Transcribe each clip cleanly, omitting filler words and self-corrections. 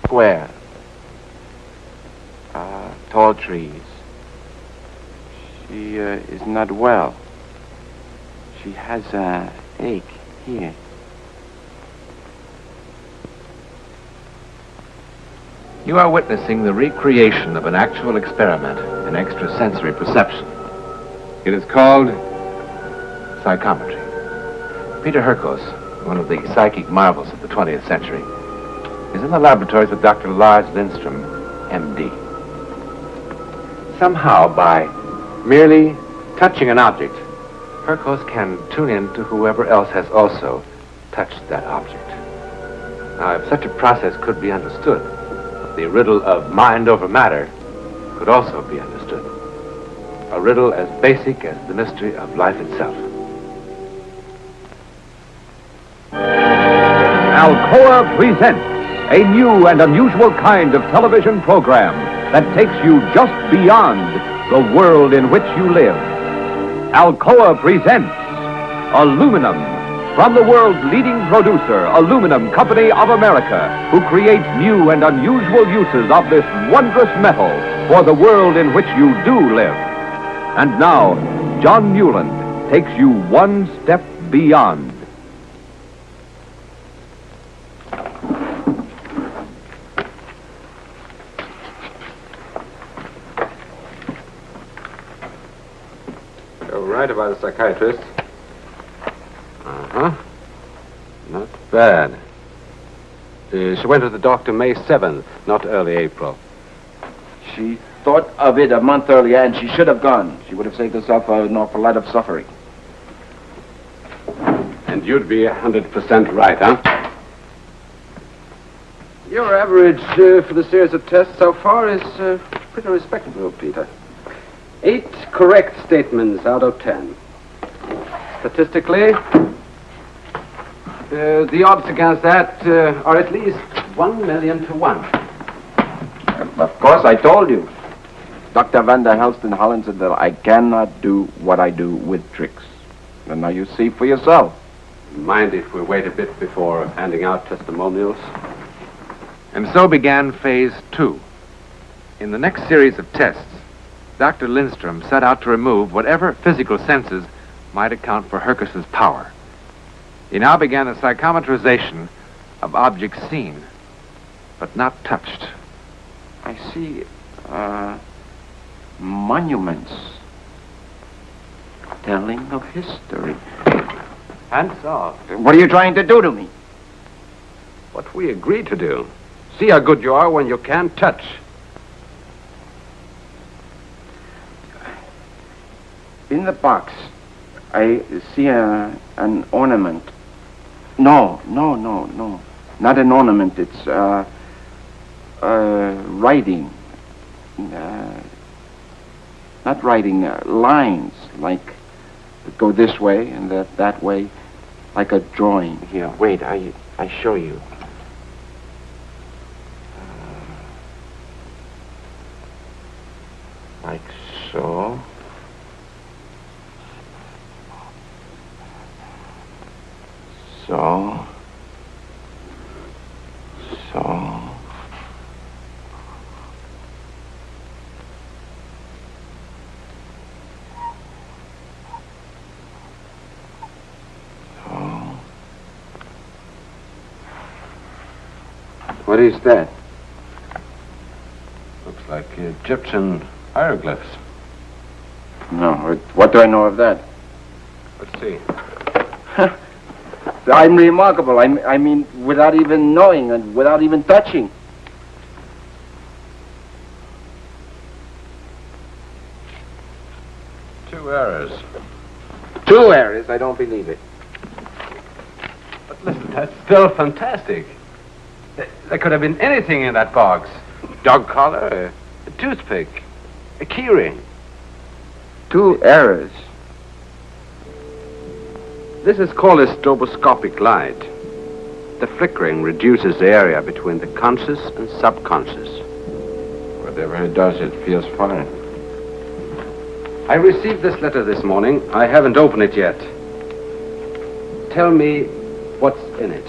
square. Tall trees. She is not well. She has an ache here. You are witnessing the recreation of an actual experiment in extrasensory perception. It is called psychometry. Peter Hurkos, one of the psychic marvels of the 20th century, is in the laboratories with Dr. Lars Lindström, M.D. Somehow, by merely touching an object, Hurkos can tune in to whoever else has also touched that object. Now, if such a process could be understood, the riddle of mind over matter could also be understood. A riddle as basic as the mystery of life itself. Alcoa presents a new and unusual kind of television program that takes you just beyond the world in which you live. Alcoa presents Aluminum, from the world's leading producer, Aluminum Company of America, who creates new and unusual uses of this wondrous metal for the world in which you do live. And now, John Newland takes you one step beyond. You're right about the psychiatrist. Not bad. She went to the doctor May 7th, not early April. She thought of it a month earlier, and she should have gone. She would have saved herself an awful lot of suffering. And you'd be 100% right, huh? Your average for the series of tests so far is pretty respectable, Peter. 8 correct statements out of 10. Statistically, the odds against that are at least 1,000,000 to 1. Of course, I told you. Dr. Van der Helst in Holland said that I cannot do what I do with tricks. And now you see for yourself. Mind if we wait a bit before handing out testimonials? And so began phase 2. In the next series of tests, Dr. Lindström set out to remove whatever physical senses might account for Hurkos' power. He now began a psychometrization of objects seen, but not touched. I see, monuments telling of history. Hands off. What are you trying to do to me? What we agreed to do. See how good you are when you can't touch. In the box, I see an ornament. No. Not an ornament. It's writing. Not writing, lines, like go this way and that way, like a drawing. Here, wait, I show you. Like so. So. What is that? Looks like Egyptian hieroglyphs. No, what do I know of that? Let's see. I'm remarkable. I mean, without even knowing and without even touching. Two errors. 2 errors? I don't believe it. But listen, that's still fantastic. There could have been anything in that box. Dog collar, a toothpick, a keyring. 2 errors. This is called a stroboscopic light. The flickering reduces the area between the conscious and subconscious. Whatever it does, it feels fine. I received this letter this morning. I haven't opened it yet. Tell me what's in it.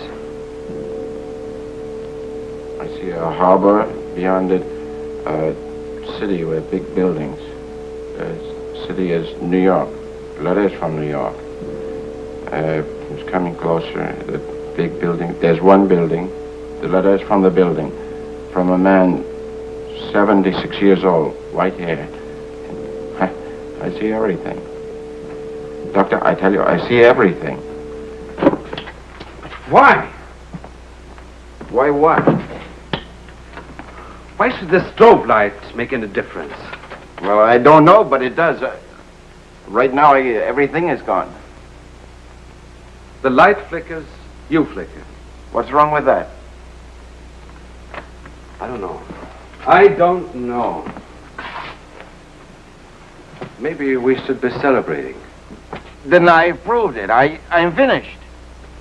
I see a harbor. Beyond it, a city with big buildings. The city is New York. Letters from New York. It's coming closer. The big building. There's one building. The letter is from the building. From a man 76 years old. White hair. I see everything. Doctor, I tell you, I see everything. Why? Why what? Why should the strobe light make any difference? Well, I don't know, but it does. Right now, everything is gone. The light flickers, you flicker. What's wrong with that? I don't know. I don't know. Maybe we should be celebrating. Then I proved it. I'm finished.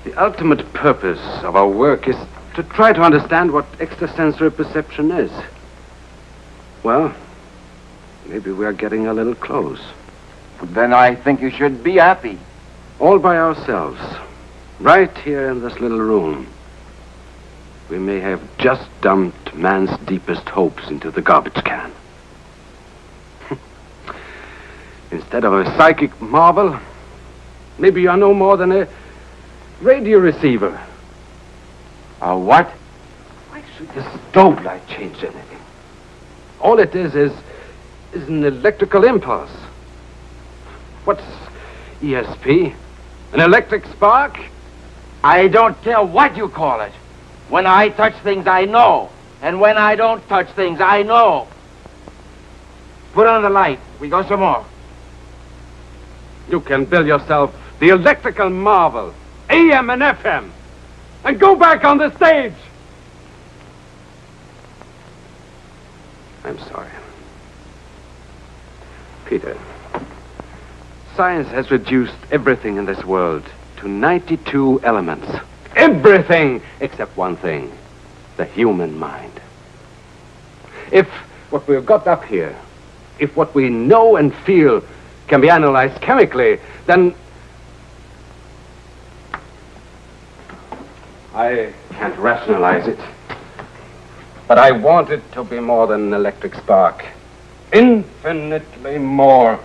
The ultimate purpose of our work is to try to understand what extrasensory perception is. Well, maybe we are getting a little close. Then I think you should be happy. All by ourselves, right here in this little room. We may have just dumped man's deepest hopes into the garbage can. Instead of a psychic marvel, maybe you are no more than a radio receiver. A what? Why should the strobe light change anything? All it is an electrical impulse. What's ESP? An electric spark? I don't care what you call it. When I touch things, I know. And when I don't touch things, I know. Put on the light. We go some more. You can build yourself the electrical marvel, AM and FM, and go back on the stage. I'm sorry. Peter, science has reduced everything in this world to 92 elements. Everything except one thing, the human mind. If what we've got up here, if what we know and feel can be analyzed chemically, then I can't rationalize it. But I want it to be more than an electric spark. Infinitely more.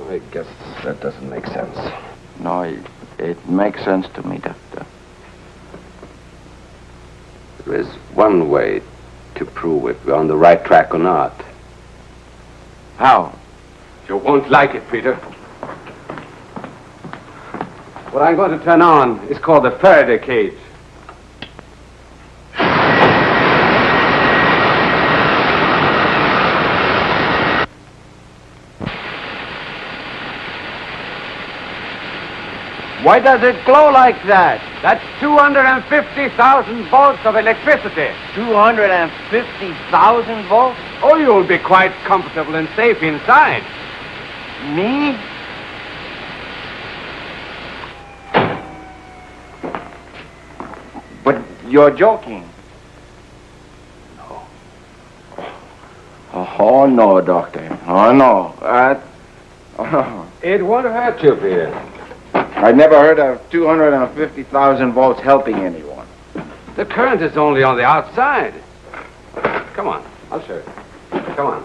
I guess that doesn't make sense. No, it makes sense to me, Doctor. There is one way to prove if we're on the right track or not. How? You won't like it, Peter. What I'm going to turn on is called the Faraday cage. Why does it glow like that? That's 250,000 volts of electricity. 250,000 volts? Oh, you'll be quite comfortable and safe inside. Me? But you're joking. No. Oh, no, Doctor. Oh, no. Oh. It won't hurt you, Peter. I've never heard of 250,000 volts helping anyone. The current is only on the outside. Come on, I'll show you. Come on.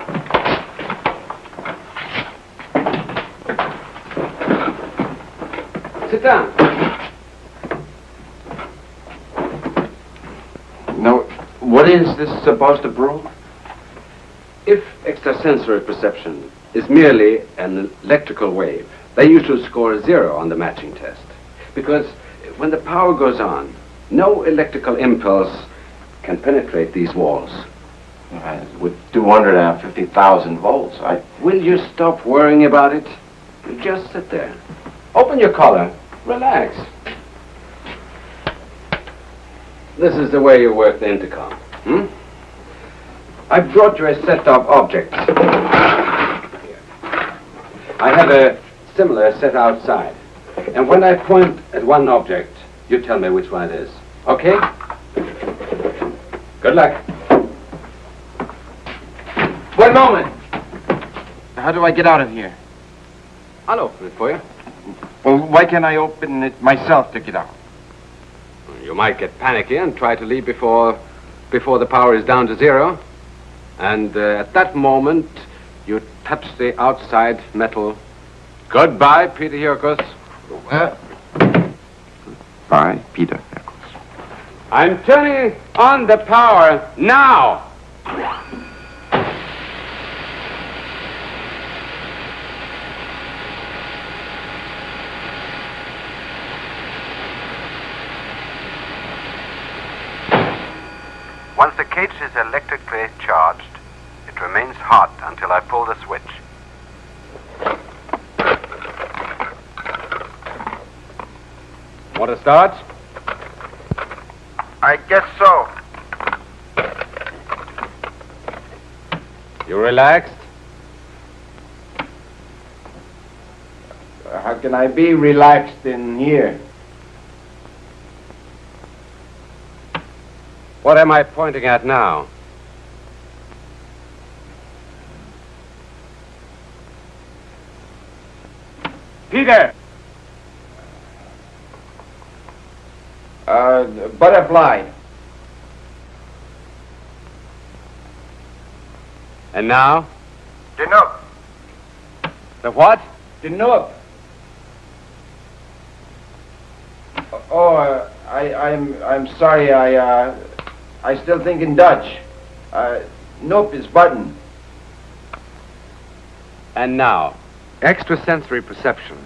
Sit down. No, what is this supposed to prove? If extrasensory perception is merely an electrical wave, then you should score a 0 on the matching test. Because when the power goes on, no electrical impulse can penetrate these walls. With 250,000 volts, Will you stop worrying about it? You just sit there. Open your collar. Relax. This is the way you work the intercom. I brought you a set of objects. Here. I have a similar set outside. And when I point at one object, you tell me which one it is. Okay? Good luck. One moment. How do I get out of here? I'll open it for you. Well, why can't I open it myself to get out? You might get panicky and try to leave before the power is down to zero. And at that moment, you touch the outside metal. Goodbye, Peter Hurkos. Bye, Peter. I'm turning on the power now. Once the cage is electrically charged, it remains hot until I pull the switch. Want to start? I guess so. You relaxed? How can I be relaxed in here? What am I pointing at now? Peter! Butterfly. And now? Enough. The what? The Nook. I'm sorry. I still think in Dutch. Nope is button. And now? Extrasensory perception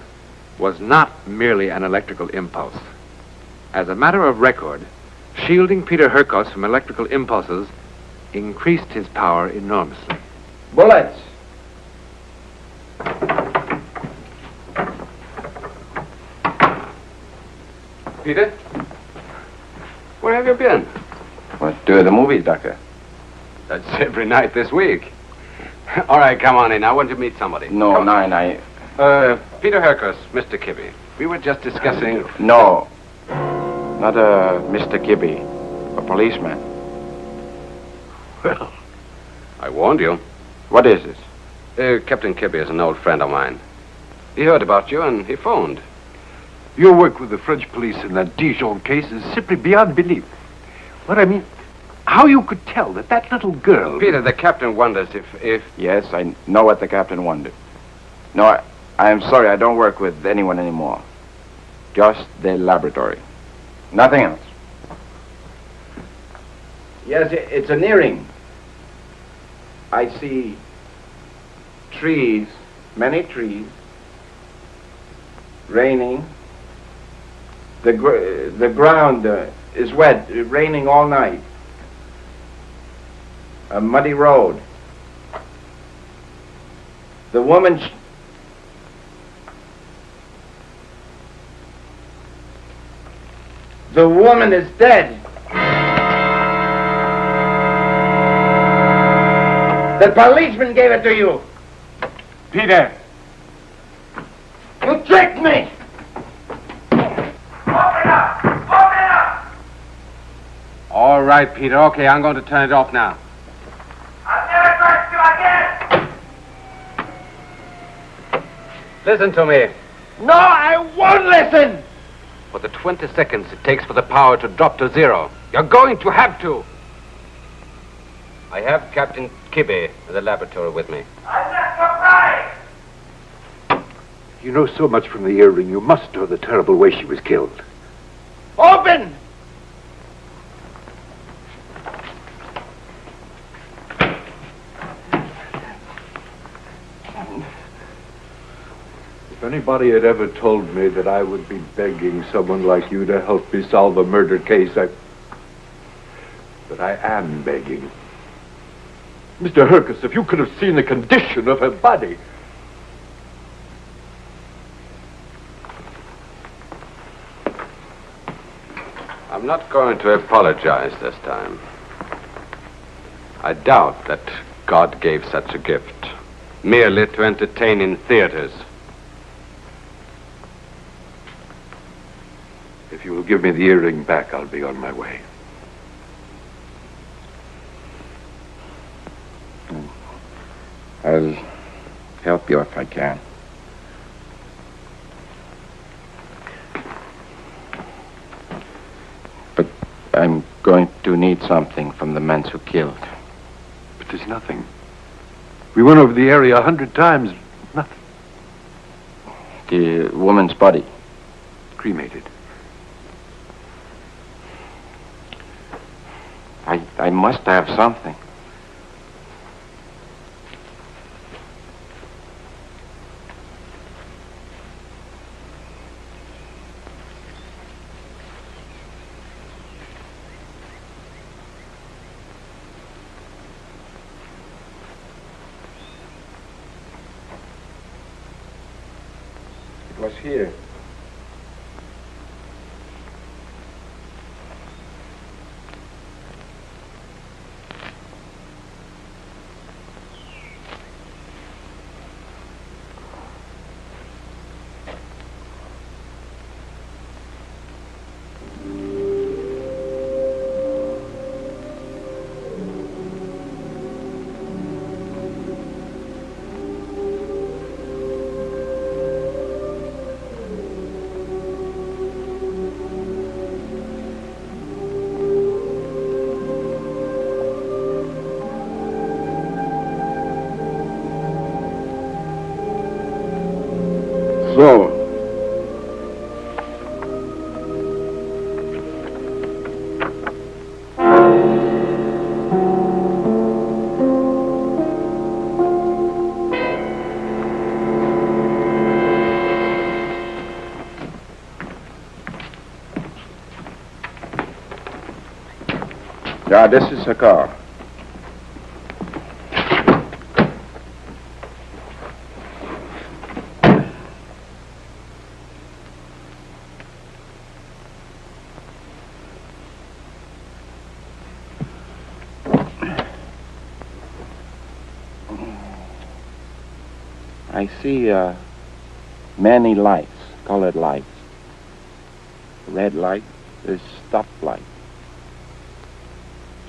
was not merely an electrical impulse. As a matter of record, shielding Peter Hurkos from electrical impulses increased his power enormously. Bullets. Peter? Where have you been? What, to the movies, Doctor? That's every night this week. All right, come on in. I want to meet somebody. No, Come- nine, Peter Hurkos, Mr. Kibbe. We were just discussing... No. Not Mr. Kibbe. A policeman. Well, I warned you. What is this? Captain Kibbe is an old friend of mine. He heard about you and he phoned. Your work with the French police in that Dijon case is simply beyond belief. What I mean, how you could tell that little girl... Peter, the captain wonders if... Yes, I know what the captain wondered. No, I am sorry. I don't work with anyone anymore. Just the laboratory. Nothing else. Yes, it's an earring. I see trees, many trees, raining. The ground is wet, raining all night. A muddy road. The woman... The woman is dead. The policeman gave it to you. Peter! You tricked me. Open up! Open up! All right, Peter. Okay, I'm going to turn it off now. I'll never trust you again! Listen to me. No, I won't listen. For the 20 seconds it takes for the power to drop to zero, you're going to have to. I have Captain Kibbe in the laboratory with me. I'm not surprised! You know so much from the earring, you must know the terrible way she was killed. Open. If anybody had ever told me that I would be begging someone like you to help me solve a murder case, But I am begging. Mr. Hurkos, if you could have seen the condition of her body. I'm not going to apologize this time. I doubt that God gave such a gift merely to entertain in theaters. If you will give me the earring back, I'll be on my way. I'll help you if I can. I'm going to need something from the men who killed. But there's nothing. We went over the area 100 times. Nothing. The woman's body. Cremated. I must have something. It was here. So, yeah, this is a car. I see many lights, colored lights. Red light is stop light.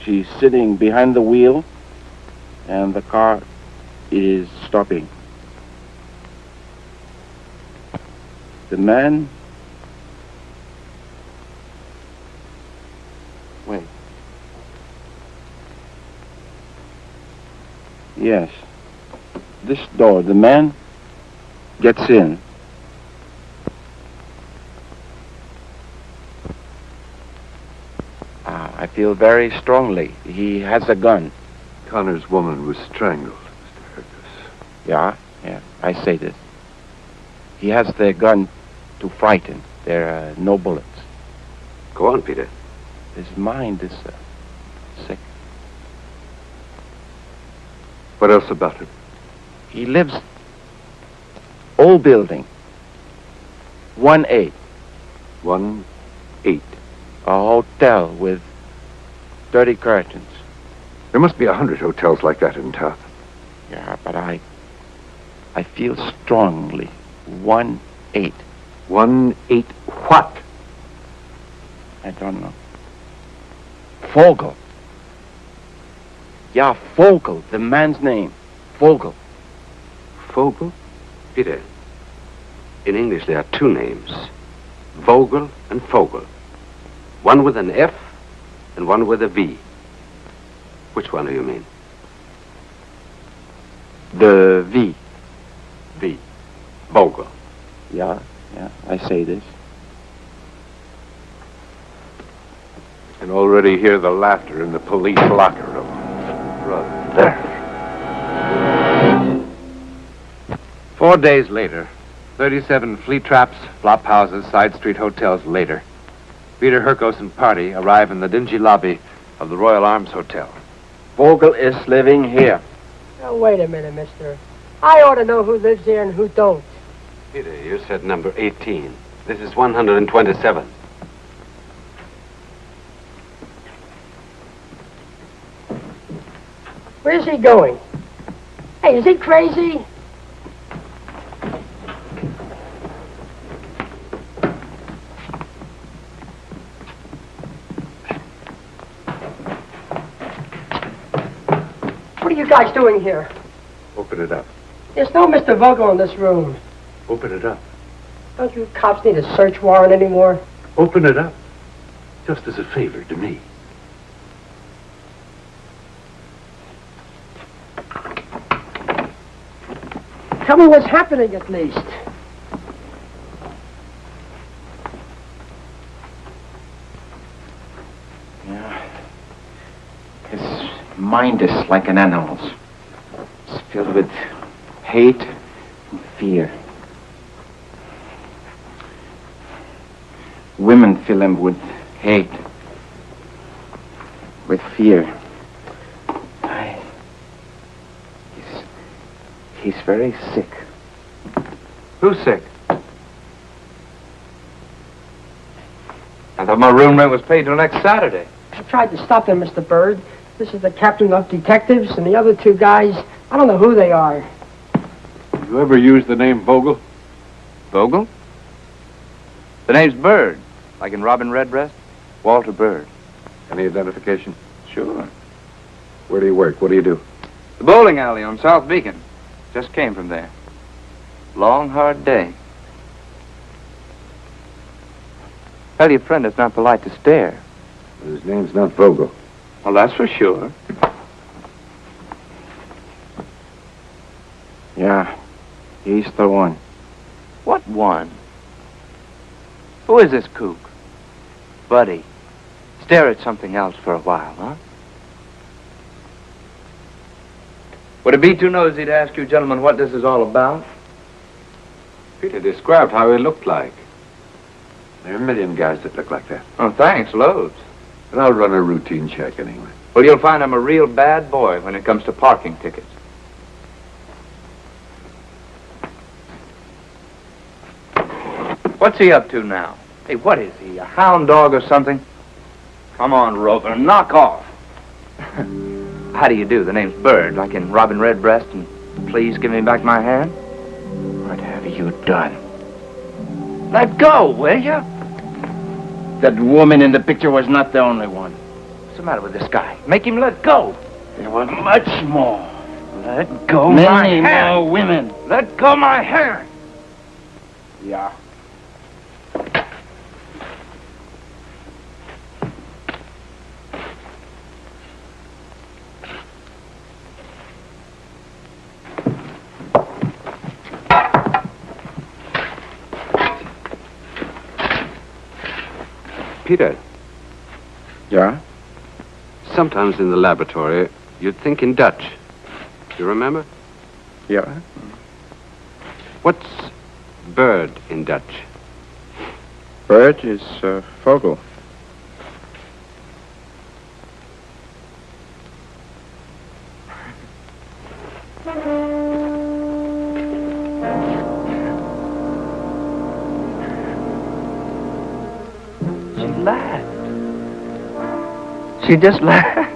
She's sitting behind the wheel and the car is stopping. The man... Wait. Yes. This door, the man gets in. I feel very strongly. He has a gun. Connor's woman was strangled, Mr. Hurkos. Yeah, I say this. He has the gun to frighten. There are no bullets. Go on, Peter. His mind is sick. What else about him? He lives... Old building. 1-8. 1-8. A hotel with 30 curtains. There must be 100 hotels like that in town. Yeah, but I feel strongly. 1-8. 1-8 what? I don't know. Vogel. Yeah, Vogel, the man's name. Vogel. Vogel? Peter, in English there are two names. Vogel and Vogel. One with an F and one with a V. Which one do you mean? The V. V. Vogel. Yeah, I say this. I can already hear the laughter in the police locker room. Right there. 4 days later, 37 flea traps, flop houses, side street hotels later, Peter Hurkos and party arrive in the dingy lobby of the Royal Arms Hotel. Vogel is living here. Now, wait a minute, mister. I ought to know who lives here and who don't. Peter, you said number 18. This is 127. Where's he going? Hey, is he crazy? What are you guys doing here? Open it up. There's no Mr. Vogel in this room. Open it up. Don't you cops need a search warrant anymore? Open it up. Just as a favor to me. Tell me what's happening at least. Yeah. His mind is like an animal's. It's filled with hate and fear. Women fill him with hate, with fear. He's very sick. Who's sick? I thought my room rent was paid till next Saturday. I tried to stop him, Mr. Bird. This is the captain of detectives, and the other two guys, I don't know who they are. You ever use the name Vogel? Vogel? The name's Bird, like in Robin Redbreast. Walter Bird. Any identification? Sure. Where do you work? What do you do? The bowling alley on South Beacon. Just came from there. Long, hard day. Tell your friend it's not polite to stare. His name's not Vogel. Well, that's for sure. Yeah, he's the one. What one? Who is this kook? Buddy, stare at something else for a while, huh? Would it be too nosy to ask you gentlemen what this is all about? Peter described how he looked like. There are a million guys that look like that. Oh, thanks, loads. But I'll run a routine check anyway. Well, you'll find I'm a real bad boy when it comes to parking tickets. What's he up to now? Hey, what is he, a hound dog or something? Come on, Rover, knock off. How do you do? The name's Bird, like in Robin Redbreast, and please give me back my hand. What have you done? Let go, will you? That woman in the picture was not the only one. What's the matter with this guy? Make him let go. There were much more. Let go my Many hand. more women. Let go my hand. Yeah. Peter, Yeah? sometimes in the laboratory, you'd think in Dutch. Do you remember? Yeah. What's bird in Dutch? Bird is Vogel. She laughed. She just laughed.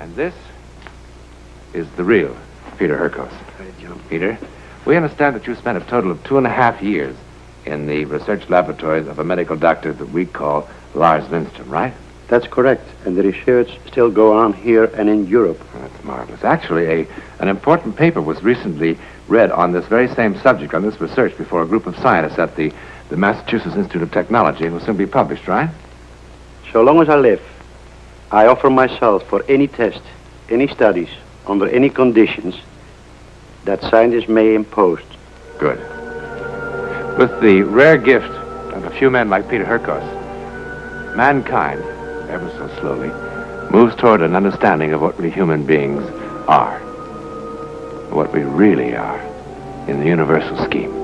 And this is the real Peter Hurkos. Peter, we understand that you spent a total of 2.5 years in the research laboratories of a medical doctor that we call Lars Lindstrom, right? That's correct. And the research still go on here and in Europe. That's marvelous. Actually, an important paper was recently read on this very same subject, on this research, before a group of scientists at the Massachusetts Institute of Technology, and will soon be published, right? So long as I live, I offer myself for any test, any studies, under any conditions that scientists may impose. Good. With the rare gift of a few men like Peter Hurkos, mankind, ever so slowly, moves toward an understanding of what we human beings are, what we really are in the universal scheme.